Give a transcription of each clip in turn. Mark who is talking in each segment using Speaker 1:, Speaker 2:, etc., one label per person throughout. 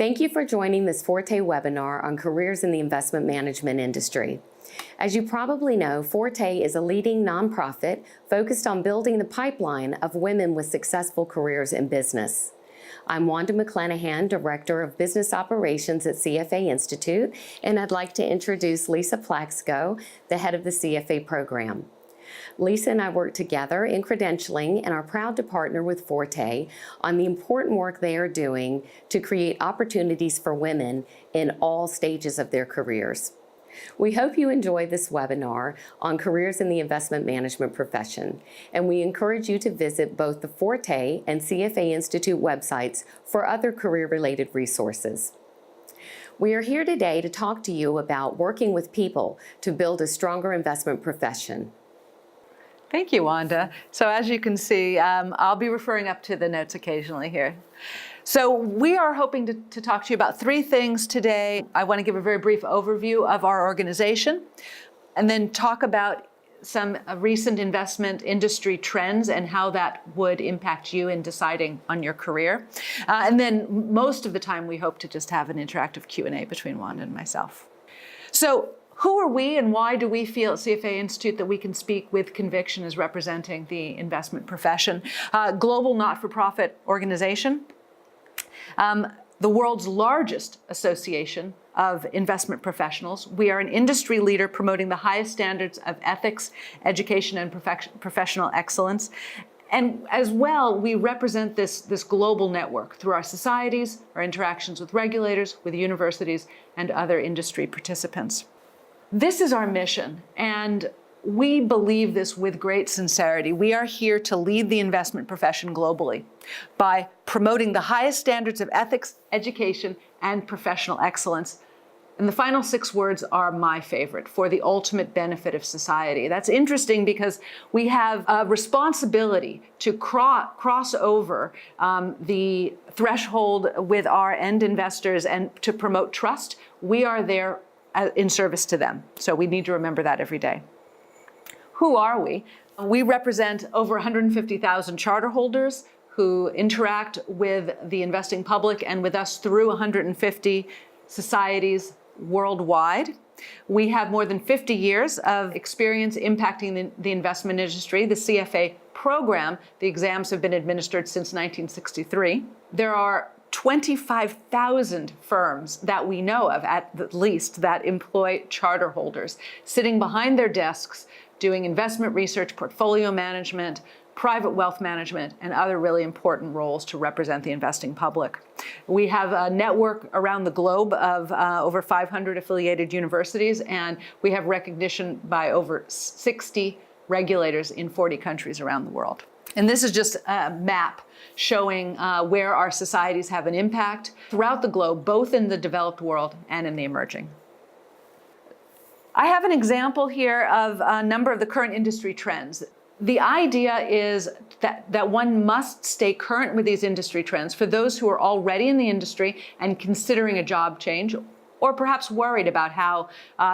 Speaker 1: Thank you for joining this Forte webinar on careers in the investment management industry. As you probably know, Forte is a leading nonprofit focused on building the pipeline of women with successful careers in business. I'm Wanda McClanahan, Director of Business Operations at CFA Institute, and I'd like to introduce Lisa Plaxco, the head of the CFA program. Lisa and I work together in credentialing and are proud to partner with Forte on the important work they are doing to create opportunities for women in all stages of their careers. We hope you enjoy this webinar on careers in the investment management profession, and we encourage you to visit both the Forte and CFA Institute websites for other career-related resources. We are here today to talk to you about working with people to build a stronger investment profession.
Speaker 2: Thank you, Wanda. So as you can see, I'll be referring up to the notes occasionally here. So we are hoping to talk to you about three things today. I want to give a very brief overview of our organization, and then talk about some recent investment industry trends and how that would impact you in deciding on your career. And then most of the time, we hope to just have an interactive Q&A between Wanda and myself. So who are we and why do we feel at CFA Institute that we can speak with conviction as representing the investment profession? Global not-for-profit organization, the world's largest association of investment professionals. We are an industry leader promoting the highest standards of ethics, education, and professional excellence. And as well, we represent this global network through our societies, our interactions with regulators, with universities, and other industry participants. This is our mission, and we believe this with great sincerity. We are here to lead the investment profession globally by promoting the highest standards of ethics, education, and professional excellence. And the final 6 words are my favorite: for the ultimate benefit of society. That's interesting because we have a responsibility to cross over the threshold with our end investors and to promote trust. We are there in service to them. So we need to remember that every day. Who are we? We represent over 150,000 charter holders who interact with the investing public and with us through 150 societies worldwide. We have more than 50 years of experience impacting the investment industry. The CFA program, the exams have been administered since 1963. There are 25,000 firms that we know of, at least, that employ charter holders sitting behind their desks doing investment research, portfolio management, private wealth management, and other really important roles to represent the investing public. We have a network around the globe of over 500 affiliated universities, and we have recognition by over 60 regulators in 40 countries around the world. And this is just a map showing where our societies have an impact throughout the globe, both in the developed world and in the emerging. I have an example here of a number of the current industry trends. The idea is that one must stay current with these industry trends for those who are already in the industry and considering a job change, or perhaps worried about how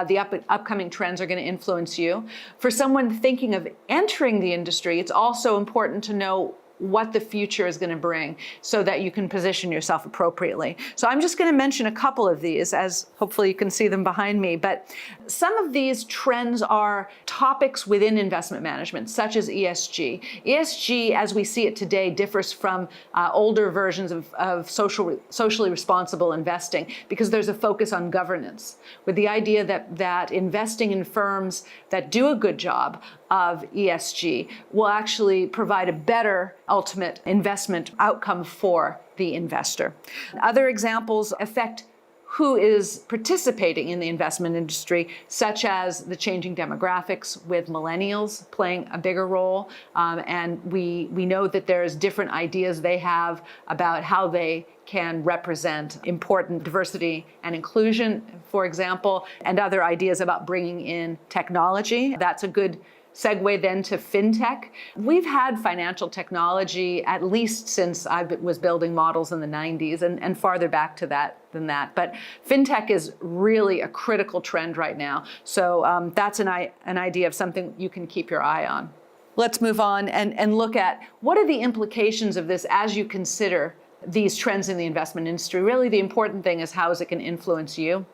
Speaker 2: the upcoming trends are going to influence you. For someone thinking of entering the industry, it's also important to know what the future is going to bring so that you can position yourself appropriately. So I'm just going to mention a couple of these, as hopefully you can see them behind me. But some of these trends are topics within investment management, such as ESG. ESG, as we see it today, differs from older versions of socially responsible investing because there's a focus on governance, with the idea that investing in firms that do a good job of ESG will actually provide a better ultimate investment outcome for the investor. Other examples affect who is participating in the investment industry, such as the changing demographics with millennials playing a bigger role. And we know that there's different ideas they have about how they can represent important diversity and inclusion, for example, and other ideas about bringing in technology. That's a good segue then to fintech. We've had financial technology at least since I was building models in the 90s and farther back to that than that. But fintech is really a critical trend right now. So that's an idea of something you can keep your eye on. Let's move on and look at what are the implications of this as you consider these trends in the investment industry. Really, the important thing is how is it going to influence you.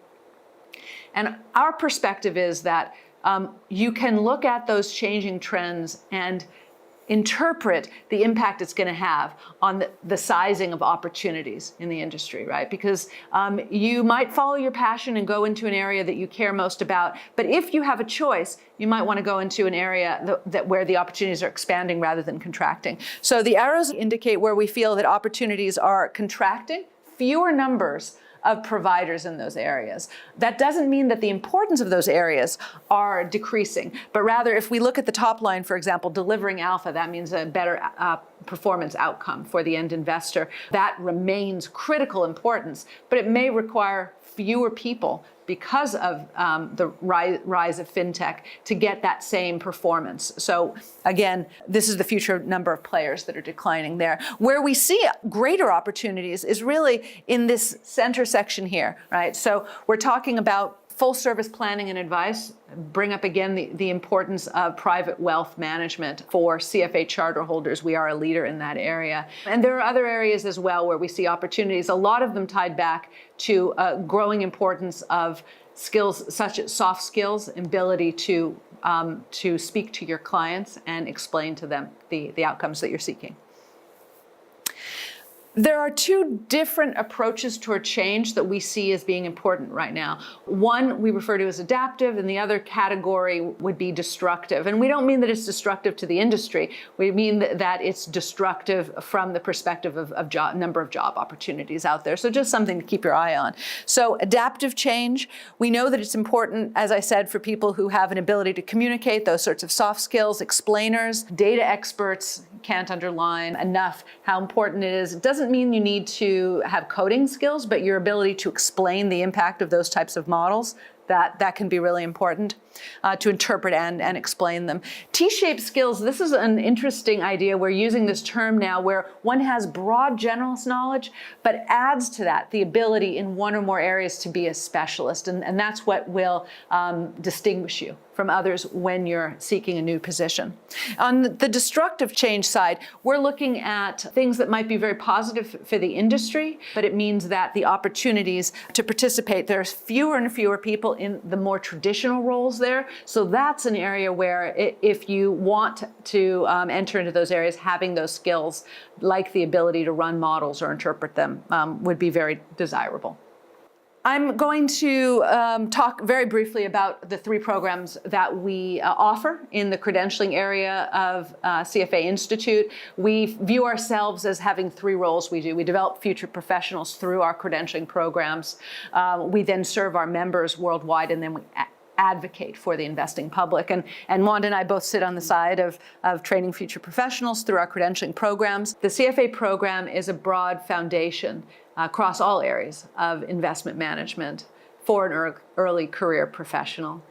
Speaker 2: And our perspective is that you can look at those changing trends and interpret the impact it's going to have on the sizing of opportunities in the industry, right? Because you might follow your passion and go into an area that you care most about, but if you have a choice, you might want to go into an area where the opportunities are expanding rather than contracting. So the arrows indicate where we feel that opportunities are contracting, fewer numbers of providers in those areas. That doesn't mean that the importance of those areas are decreasing, but rather if we look at the top line, for example, delivering alpha, that means a better performance outcome for the end investor. That remains critical importance, but it may require fewer people because of the rise of fintech to get that same performance. So again, this is the future number of players that are declining there. Where we see greater opportunities is really in this center section here, right? So we're talking about full service planning and advice, bring up again the importance of private wealth management for CFA charter holders. We are a leader in that area. And there are other areas as well where we see opportunities, a lot of them tied back to growing importance of skills such as soft skills, ability to speak to your clients and explain to them the outcomes that you're seeking. There are two different approaches toward change that we see as being important right now. One we refer to as adaptive, and the other category would be destructive. And we don't mean that it's destructive to the industry. We mean that it's destructive from the perspective of number of job opportunities out there. So just something to keep your eye on. So adaptive change, we know that it's important, as I said, for people who have an ability to communicate, those sorts of soft skills, explainers, data experts. Can't underline enough how important it is. It doesn't mean you need to have coding skills, but your ability to explain the impact of those types of models, that can be really important to interpret and explain them. T-shaped skills, this is an interesting idea. We're using this term now where one has broad generalist knowledge, but adds to that the ability in one or more areas to be a specialist. And that's what will distinguish you from others when you're seeking a new position. On the destructive change side, we're looking at things that might be very positive for the industry, but it means that the opportunities to participate, there's fewer and fewer people in the more traditional roles there. So that's an area where if you want to enter into those areas, having those skills, like the ability to run models or interpret them, would be very desirable. I'm going to talk very briefly about the three programs that we offer in the credentialing area of CFA Institute. We view ourselves as having three roles we do. We develop future professionals through our credentialing programs. We then serve our members worldwide, and then we advocate for the investing public. And Wanda and I both sit on the side of training future professionals through our credentialing programs. The CFA program is a broad foundation across all areas of investment management for an early career professional.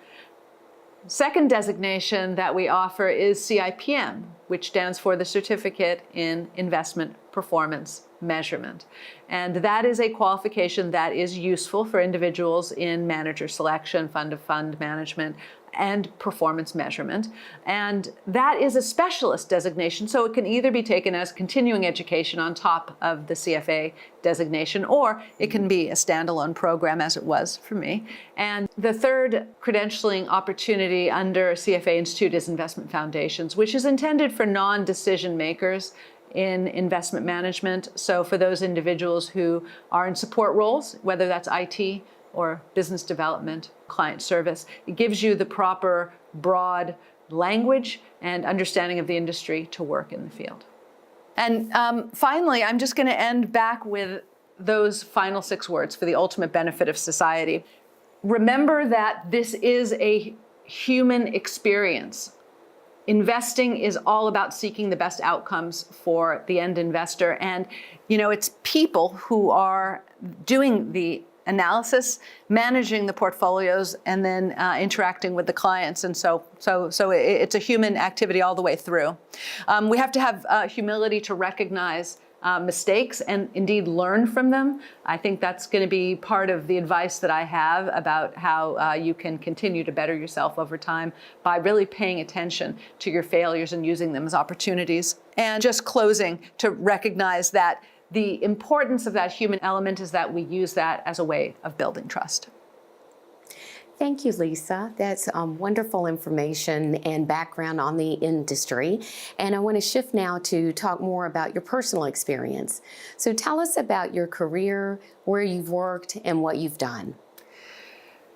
Speaker 2: Second designation that we offer is CIPM, which stands for the Certificate in Investment Performance Measurement. And that is a qualification that is useful for individuals in manager selection, fund-of-fund management, and performance measurement. And that is a specialist designation, so it can either be taken as continuing education on top of the CFA designation, or it can be a standalone program, as it was for me. And the third credentialing opportunity under CFA Institute is Investment Foundations, which is intended for non-decision makers in investment management. So for those individuals who are in support roles, whether that's IT or business development, client service, it gives you the proper broad language and understanding of the industry to work in the field. And finally, I'm just going to end back with those final 6 words for the ultimate benefit of society. Remember that this is a human experience. Investing is all about seeking the best outcomes for the end investor. And, it's people who are doing the analysis, managing the portfolios, and then interacting with the clients. And so it's a human activity all the way through. We have to have humility to recognize mistakes and indeed learn from them. I think that's going to be part of the advice that I have about how you can continue to better yourself over time by really paying attention to your failures and using them as opportunities. And just closing, to recognize that the importance of that human element is that we use that as a way of building trust.
Speaker 1: Thank you, Lisa. That's wonderful information and background on the industry. And I want to shift now to talk more about your personal experience. So tell us about your career, where you've worked, and what you've done.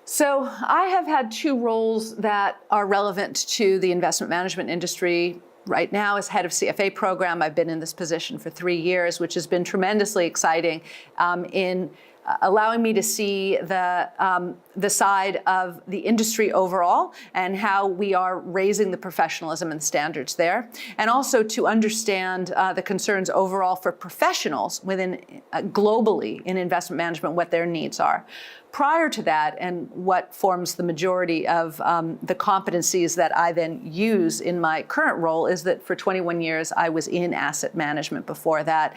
Speaker 2: So I have had 2 roles that are relevant to the investment management industry. Right now, as head of CFA program, I've been in this position for 3 years, which has been tremendously exciting in allowing me to see the side of the industry overall and how we are raising the professionalism and standards there, and also to understand the concerns overall for professionals within globally in investment management, what their needs are. Prior to that, and what forms the majority of the competencies that I then use in my current role, is that for 21 years I was in asset management before that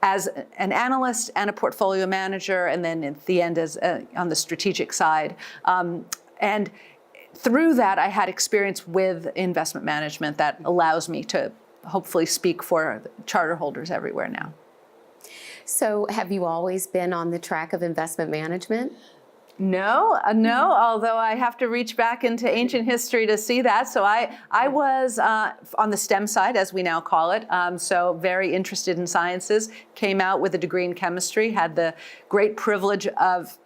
Speaker 2: as an analyst and a portfolio manager, and then at the end as on the strategic side. And through that, I had experience with investment management that allows me to hopefully speak for charter holders everywhere now.
Speaker 1: So have you always been on the track of investment management?
Speaker 2: No, although I have to reach back into ancient history to see that. So I was on the STEM side, as we now call it, so very interested in sciences, came out with a degree in chemistry, had the great privilege of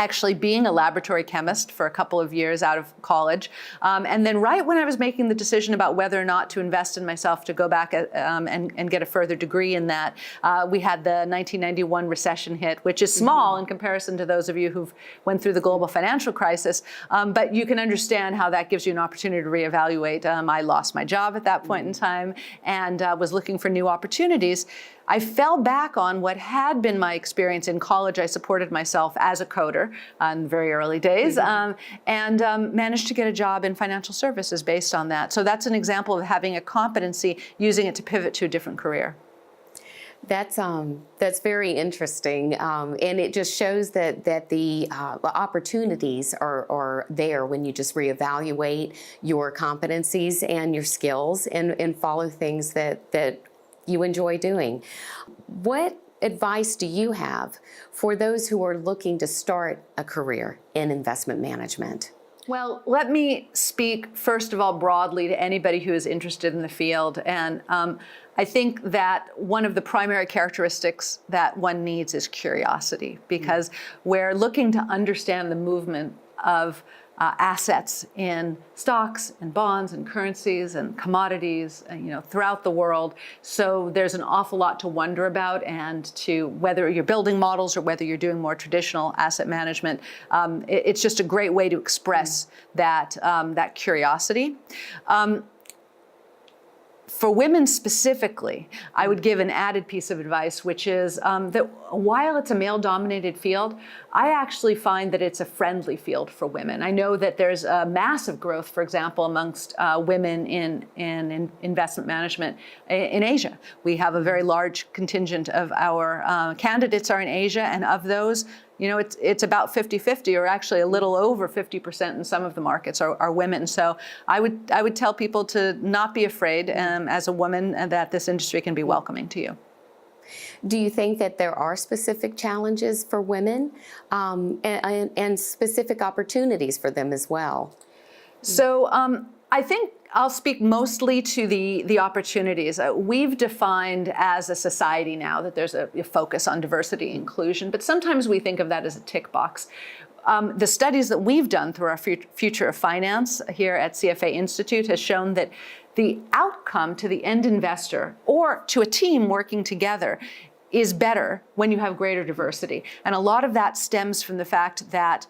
Speaker 2: actually being a laboratory chemist for a couple of years out of college. And then right when I was making the decision about whether or not to invest in myself, to go back and get a further degree in that, we had the 1991 recession hit, which is small in comparison to those of you who've went through the global financial crisis. But you can understand how that gives you an opportunity to reevaluate. I lost my job at that point in time and was looking for new opportunities. I fell back on what had been my experience in college. I supported myself as a coder in very early days and managed to get a job in financial services based on that. So that's an example of having a competency, using it to pivot to a different career.
Speaker 1: That's very interesting, and it just shows that the opportunities are there when you just reevaluate your competencies and your skills and follow things that you enjoy doing. What advice do you have for those who are looking to start a career in investment management?
Speaker 2: Well, let me speak first of all broadly to anybody who is interested in the field. And I think that one of the primary characteristics that one needs is curiosity, because we're looking to understand the movement of assets in stocks and bonds and currencies and commodities, throughout the world. So there's an awful lot to wonder about, and to whether you're building models or whether you're doing more traditional asset management, it's just a great way to express that curiosity. For women specifically, I would give an added piece of advice, which is that while it's a male-dominated field, I actually find that it's a friendly field for women. I know that there's a massive growth, for example, amongst women in investment management in Asia. We have a very large contingent of our candidates are in Asia, and of those, it's about 50-50, or actually a little over 50% in some of the markets are women. So I would tell people to not be afraid as a woman, and that this industry can be welcoming to you.
Speaker 1: Do you think that there are specific challenges for women and specific opportunities for them as well?
Speaker 2: So I think I'll speak mostly to the opportunities. We've defined as a society now that there's a focus on diversity and inclusion, but sometimes we think of that as a tick box. The studies that we've done through our Future of Finance here at CFA Institute has shown that the outcome to the end investor or to a team working together is better when you have greater diversity. And a lot of that stems from the fact that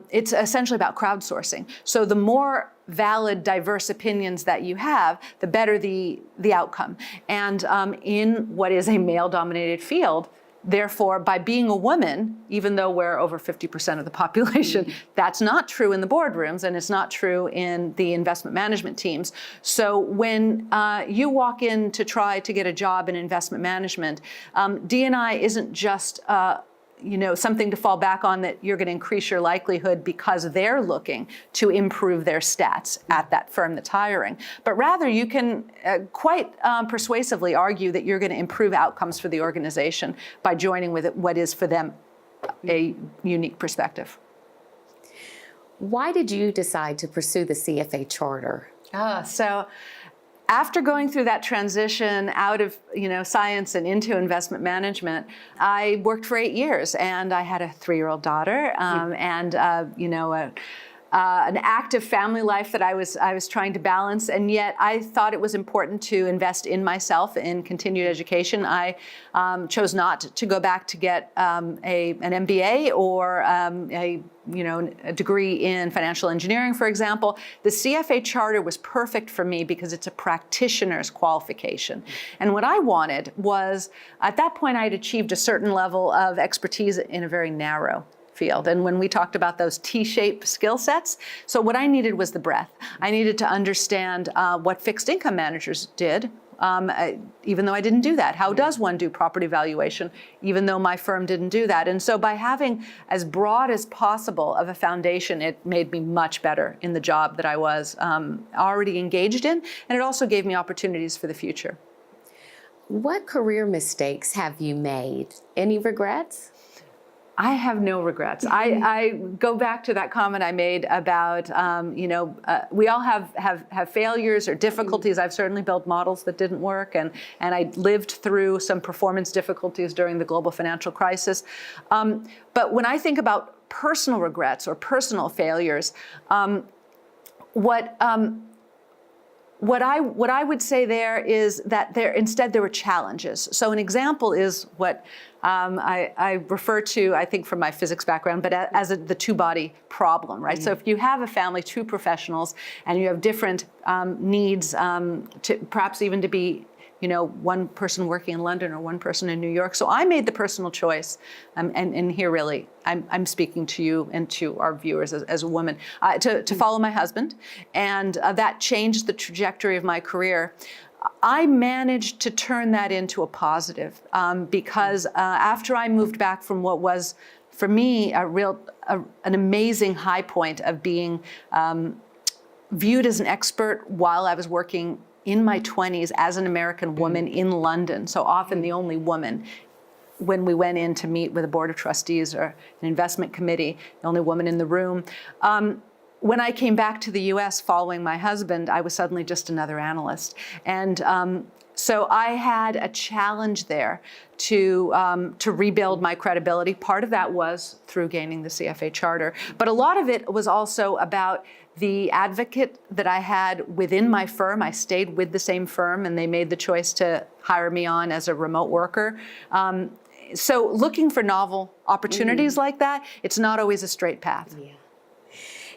Speaker 2: it's essentially about crowdsourcing. So the more valid, diverse opinions that you have, the better the outcome. And in what is a male-dominated field, therefore, by being a woman, even though we're over 50% of the population, that's not true in the boardrooms, and it's not true in the investment management teams. So when you walk in to try to get a job in investment management, D&I isn't just something to fall back on, that you're going to increase your likelihood because they're looking to improve their stats at that firm that's hiring. But rather, you can quite persuasively argue that you're going to improve outcomes for the organization by joining with what is for them a unique perspective.
Speaker 1: Why did you decide to pursue the CFA charter?
Speaker 2: So after going through that transition out of science and into investment management, I worked for 8 years, and I had a 3-year-old daughter, and an active family life that I was trying to balance, and yet I thought it was important to invest in myself in continued education. I chose not to go back to get an MBA or a degree in financial engineering, for example. The CFA charter was perfect for me because it's a practitioner's qualification. And what I wanted was, at that point, I had achieved a certain level of expertise in a very narrow field. And when we talked about those T-shaped skill sets, so what I needed was the breadth. I needed to understand what fixed income managers did, even though I didn't do that. How does one do property valuation, even though my firm didn't do that? And so by having as broad as possible of a foundation, it made me much better in the job that I was already engaged in, and it also gave me opportunities for the future.
Speaker 1: What career mistakes have you made? Any regrets?
Speaker 2: I have no regrets. I go back to that comment I made about, we all have failures or difficulties. I've certainly built models that didn't work, and I lived through some performance difficulties during the global financial crisis. But when I think about personal regrets or personal failures, what I would say there is that instead there were challenges. So an example is what I refer to, I think from my physics background, but as the two-body problem, right? Mm-hmm. So if you have a family, 2 professionals, and you have different needs, to perhaps even to be one person working in London or one person in New York. So I made the personal choice, and here really, I'm speaking to you and to our viewers as a woman, to follow my husband, and that changed the trajectory of my career. I managed to turn that into a positive because after I moved back from what was, for me, an amazing high point of being viewed as an expert while I was working in my 20s as an American woman in London, so often the only woman. When we went in to meet with a board of trustees or an investment committee, the only woman in the room. When I came back to the US following my husband, I was suddenly just another analyst. And so I had a challenge there to rebuild my credibility. Part of that was through gaining the CFA charter, but a lot of it was also about the advocate that I had within my firm. I stayed with the same firm, and they made the choice to hire me on as a remote worker. So looking for novel opportunities like that, it's not always a straight path.
Speaker 1: Yeah.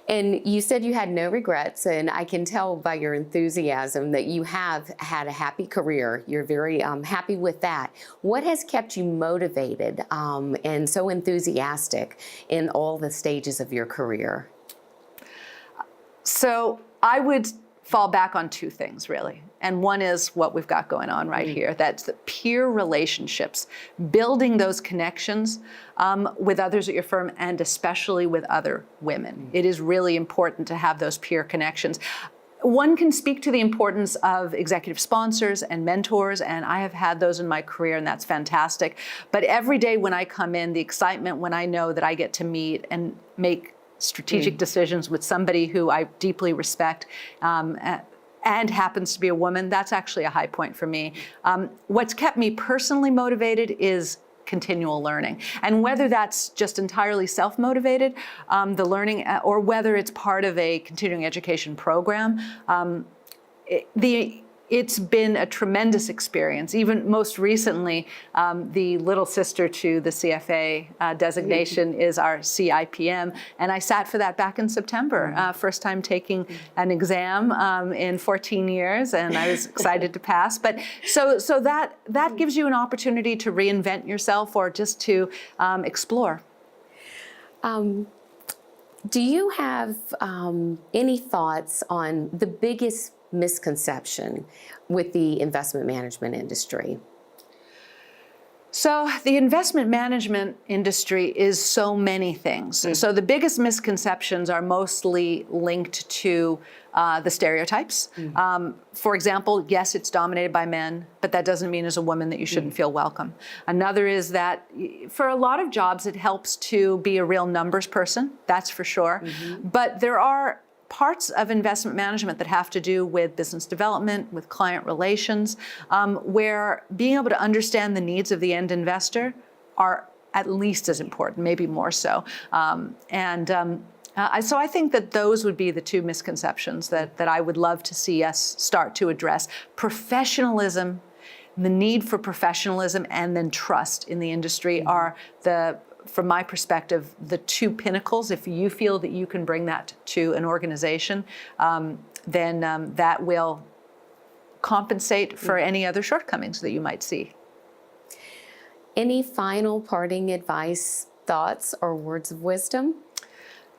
Speaker 1: And you said you had no regrets, and I can tell by your enthusiasm that you have had a happy career. You're very happy with that. What has kept you motivated and so enthusiastic in all the stages of your career?
Speaker 2: So I would fall back on 2 things, really. And one is what we've got going on right here. That's the peer relationships, building those connections with others at your firm, and especially with other women. It is really important to have those peer connections. One can speak to the importance of executive sponsors and mentors, and I have had those in my career, and that's fantastic. But every day when I come in, the excitement when I know that I get to meet and make strategic decisions with somebody who I deeply respect and happens to be a woman, that's actually a high point for me. What's kept me personally motivated is continual learning. And whether that's just entirely self-motivated, the learning, or whether it's part of a continuing education program, it's been a tremendous experience. Even most recently, the little sister to the CFA designation is our CIPM, and I sat for that back in September. First time taking an exam in 14 years, and I was excited to pass. But so that gives you an opportunity to reinvent yourself or just to explore.
Speaker 1: Do you have any thoughts on the biggest misconception with the investment management industry?
Speaker 2: So the investment management industry is so many things. So the biggest misconceptions are mostly linked to the stereotypes. For example, yes, it's dominated by men, but that doesn't mean as a woman that you shouldn't feel welcome. Another is that for a lot of jobs, it helps to be a real numbers person, that's for sure. But there are parts of investment management that have to do with business development, with client relations, where being able to understand the needs of the end investor are at least as important, maybe more so. So I think that those would be the two misconceptions that I would love to see us start to address. Professionalism, the need for professionalism, and then trust in the industry are from my perspective, the two pinnacles. If you feel that you can bring that to an organization, then that will compensate for any other shortcomings that you might see.
Speaker 1: Any final parting advice, thoughts, or words of wisdom?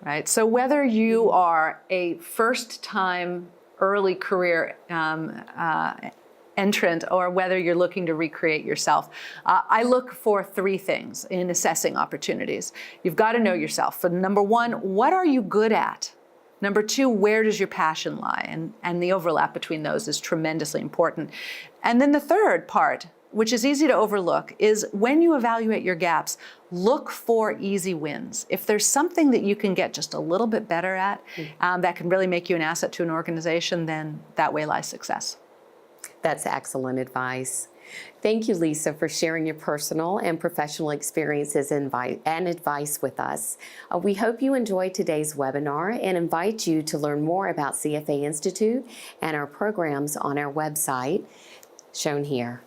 Speaker 2: Right. So whether you are a first-time early career entrant or whether you're looking to recreate yourself, I look for three things in assessing opportunities. You've got to know yourself. So number one, what are you good at? Number two, where does your passion lie? And the overlap between those is tremendously important. And then the third part, which is easy to overlook, is when you evaluate your gaps, look for easy wins. If there's something that you can get just a little bit better at that can really make you an asset to an organization, then that way lies success.
Speaker 1: That's excellent advice. Thank you, Lisa, for sharing your personal and professional experiences and advice with us. We hope you enjoyed today's webinar and invite you to learn more about CFA Institute and our programs on our website shown here.